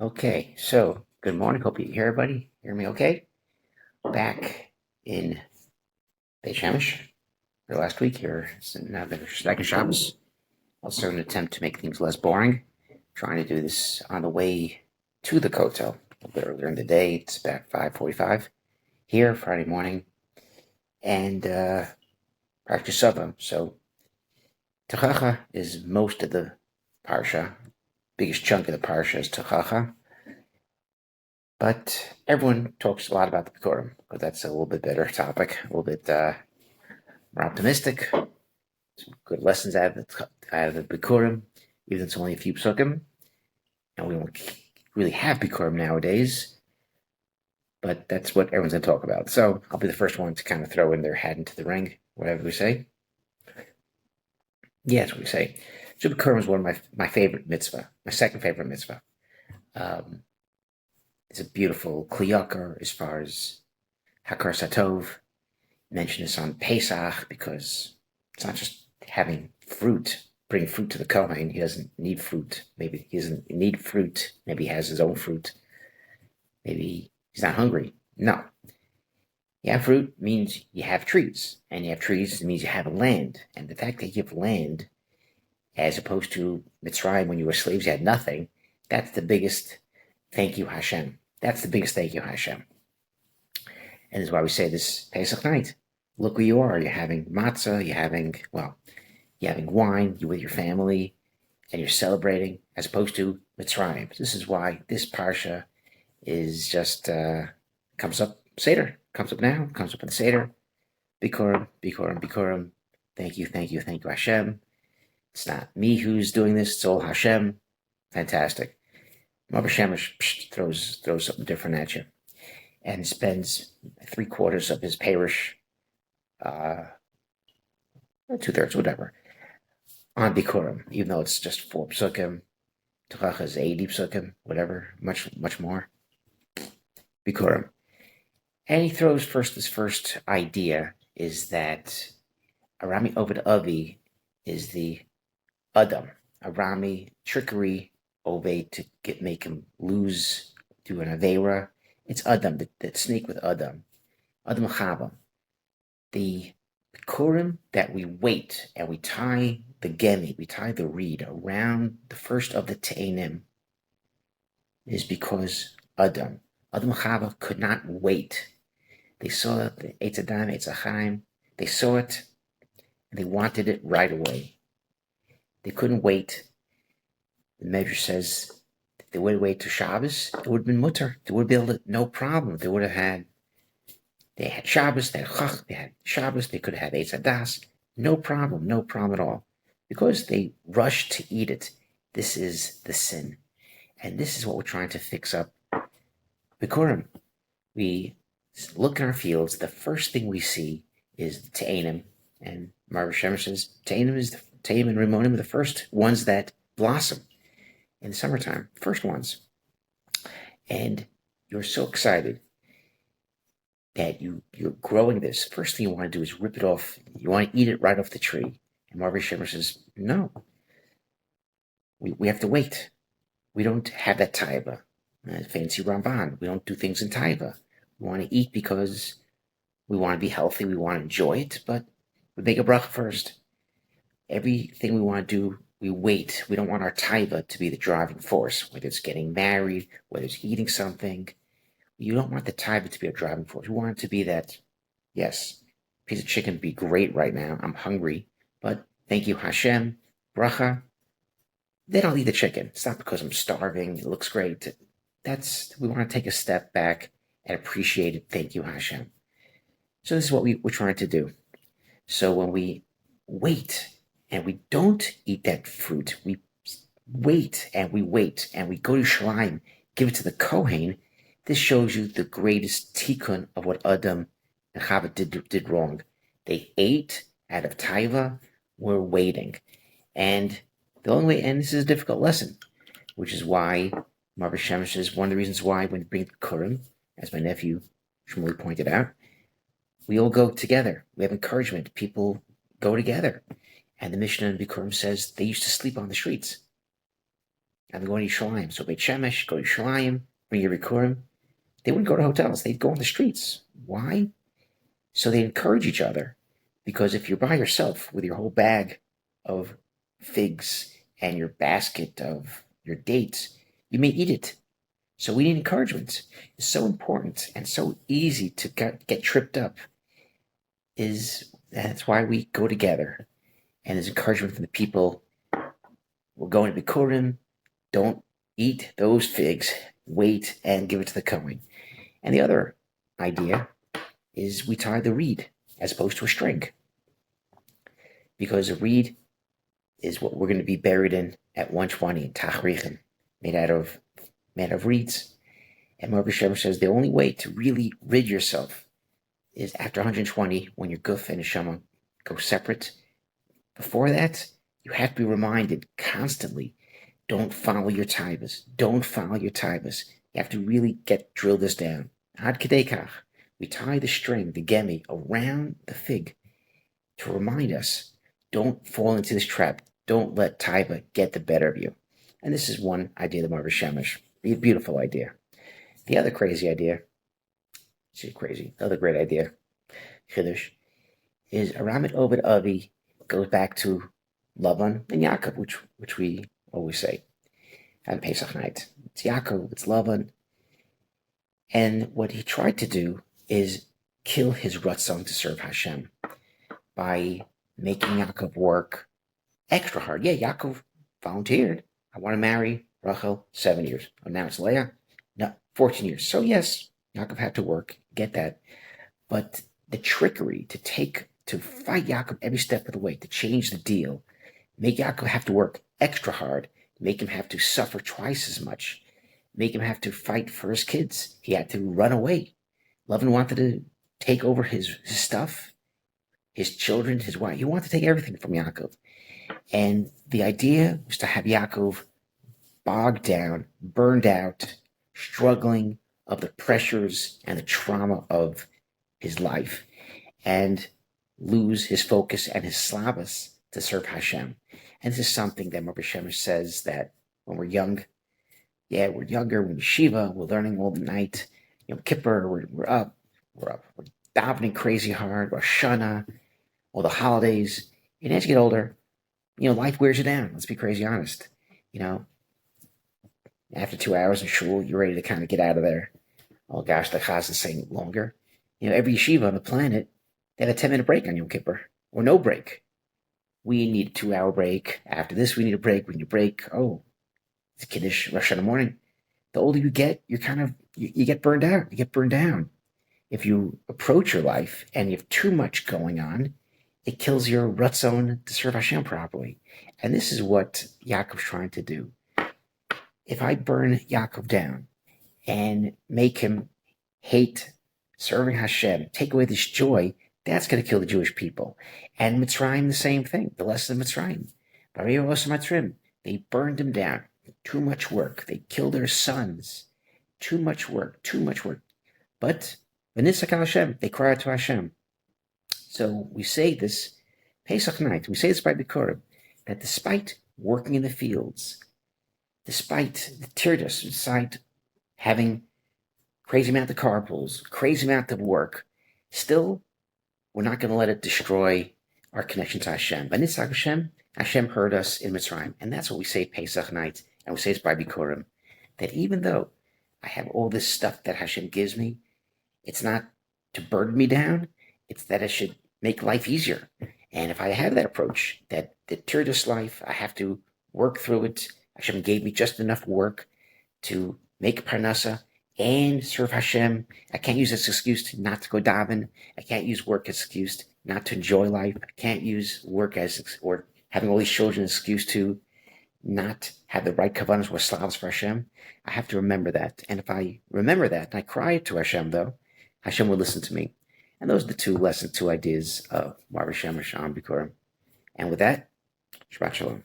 Okay, so good morning. Hope you hear everybody. Hear me okay? Back in Beit Shemesh for last week here. It's now the second Shabbos. Also an attempt to make things less boring. Trying to do this on the way to the Kotel a bit earlier in the day. It's about 5:45 here Friday morning, and practice Sava. So Techacha is most of the parsha. Biggest chunk of the parsha is Techacha. But everyone talks a lot about the bikurim, but that's a little bit better topic, a little bit more optimistic. Some good lessons out of the bikurim, even though it's only a few psukim, and we don't really have bikurim nowadays. But that's what everyone's going to talk about. So I'll be the first one to kind of throw in their hat into the ring, whatever we say. Yeah, that's what we say. So bikurim is one of my favorite mitzvah, my second favorite mitzvah. Um, it's a beautiful kliyakar as far as hakar satov. Mention this on Pesach because it's not just having fruit, bring fruit to the Kohen. He doesn't need fruit. Maybe he doesn't need fruit. Maybe he has his own fruit. Maybe he's not hungry. No. You have fruit means you have trees. And you have trees means you have a land. And the fact that you have land, as opposed to Mitzrayim when you were slaves, you had nothing, that's the biggest thank you, Hashem. That's the biggest thank you, Hashem. And this is why we say this Pesach night. Look where you are. You're having matzah. You're having wine. You're with your family, and you're celebrating, as opposed to Mitzrayim. This is why this parsha is just comes up Seder. Comes up now. Comes up in the Seder. Bikurim, bikurim, bikurim. Thank you, thank you, thank you, Hashem. It's not me who's doing this. It's all Hashem. Fantastic. Rabbi Shemesh throws something different at you, and spends 3/4 of his parish, 2/3, whatever, on bikurim, even though it's just 4 psukim. Techacha is 80 psukim, whatever, much more. Bikurim. And he throws his first idea is that Arami Oved Avi is the Adam. Arami, trickery, Oved to make him lose, do an Avera. It's Adam, the snake with Adam. Adam Chava. The bikurim that we wait and we tie the gemi, we tie the reed around the first of the te'enim is because Adam Chava could not wait. They saw the Eitz Adam, Eitz Chaim, they saw it and they wanted it right away. They couldn't wait. The measure says if they would have waited to Shabbos, it would have been mutter. They would have been able to, no problem. They would have had Shabbos, they had Chach, they had Shabbos, they could have had Eitz Hadas, no problem at all. Because they rushed to eat it, this is the sin. And this is what we're trying to fix up. Bikurim, we look in our fields, the first thing we see is the Te'enim, and Marv Shemesh says Te'enim and Rimonim are the first ones that blossom in the summertime, first ones. And you're so excited that you're growing this. First thing you want to do is rip it off. You want to eat it right off the tree. And Marv Shemesh says, no. We have to wait. We don't have that taiva. Fancy Ramban. We don't do things in taiva. We want to eat because we want to be healthy. We want to enjoy it, but we make a bracha first. Everything we want to do, we wait. We don't want our taiva to be the driving force, whether it's getting married, whether it's eating something. You don't want the taiva to be a driving force. You want it to be that, yes, piece of chicken would be great right now. I'm hungry, but thank you, Hashem, bracha. Then I'll eat the chicken. It's not because I'm starving. It looks great. We want to take a step back and appreciate it. Thank you, Hashem. So this is what we're trying to do. So when we wait and we don't eat that fruit, we wait and we go to Shalim, give it to the Kohen. This shows you the greatest tikkun of what Adam and Chava did wrong. They ate out of taiva. We're waiting, and the only way. And this is a difficult lesson, which is why Marv Shemesh is one of the reasons why when you bring the Kurim, as my nephew Shmuel pointed out, we all go together. We have encouragement. People go together, and the Mishnah in Bikurim says they used to sleep on the streets. and they're going to Yerushalayim. So Beit Shemesh, go to Yerushalayim, bring your bikurim. They wouldn't go to hotels. They'd go on the streets. Why? So they encourage each other. Because if you're by yourself with your whole bag of figs and your basket of your dates, you may eat it. So we need encouragement. It's so important and so easy to get tripped up. That's why we go together. And there's encouragement from the people. We're going to bikurim. Don't eat those figs. Wait and give it to the Kohen. And the other idea is we tie the reed as opposed to a string. Because a reed is what we're going to be buried in at 120 in Tachrichem, made out of reeds. And Rabbi Shemer says the only way to really rid yourself is after 120, when your guf and neshama go separate. Before that, you have to be reminded constantly, don't follow your taivas. Don't follow your taivas. You have to really drill this down. Ad kedekach, we tie the string, the gemi, around the fig to remind us, don't fall into this trap. Don't let taiva get the better of you. And this is one idea of the Marva Shemesh. A beautiful idea. The other crazy idea, the other great idea, Chiddush, is Aramit Obed Avi goes back to Laban and Yaakov, which we always say on Pesach night. It's Yaakov, it's Laban. And what he tried to do is kill his ratzon to serve Hashem by making Yaakov work extra hard. Yeah, Yaakov volunteered. I want to marry Rachel, 7 years. Oh, now it's Leah? No, 14 years. So yes, Yaakov had to work, get that. But the trickery to fight Yaakov every step of the way, to change the deal, make Yaakov have to work extra hard, make him have to suffer twice as much, make him have to fight for his kids. He had to run away. Lavan wanted to take over his stuff, his children, his wife. He wanted to take everything from Yaakov. And the idea was to have Yaakov bogged down, burned out, struggling of the pressures and the trauma of his life, and lose his focus and his slavas to serve Hashem. And this is something that Rabbi Shemer says that when we're young, we're younger, we're in yeshiva, we're learning all the night. Kippur, we're up, we're davening crazy hard, Rosh Hashanah, all the holidays. And as you get older, life wears you down. Let's be crazy honest. After 2 hours in shul, you're ready to kind of get out of there. Oh gosh, the chaz is saying longer. Every yeshiva on the planet, they have a 10-minute break on Yom Kippur, or no break. We need a 2-hour break. After this, we need a break. We need a break. Oh, it's Kiddush, Rosh Hashanah morning. The older you get, you get burned out. You get burned down. If you approach your life and you have too much going on, it kills your ratzon to serve Hashem properly. And this is what Yaakov's trying to do. If I burn Yaakov down and make him hate serving Hashem, take away this joy, that's going to kill the Jewish people. And Mitzrayim, the same thing. The lesson of Mitzrayim. They burned him down. Too much work. They killed their sons. Too much work. But V'nitzak Hashem, they cry out to Hashem. So we say this Pesach night. We say this by bikurim, that despite working in the fields, despite the tirdas, despite having crazy amount of carpools, crazy amount of work, still we're not going to let it destroy our connection to Hashem. V'nitzak Hashem, Hashem heard us in Mitzrayim, and that's what we say Pesach night, and we say this by bikurim, that even though I have all this stuff that Hashem gives me, it's not to burden me down. It's that it should make life easier. And if I have that approach, that the tirdas life, I have to work through it. Hashem gave me just enough work to make parnasa and serve Hashem. I can't use this excuse not to go daven. I can't use work as excuse not to enjoy life. I can't use work or having all these children as excuse to not have the right kavanas or slavs for Hashem. I have to remember that. And if I remember that, and I cry to Hashem though, Hashem will listen to me. And those are the two ideas of Marva Shemesh on bikurim. And with that, Shabbat Shalom.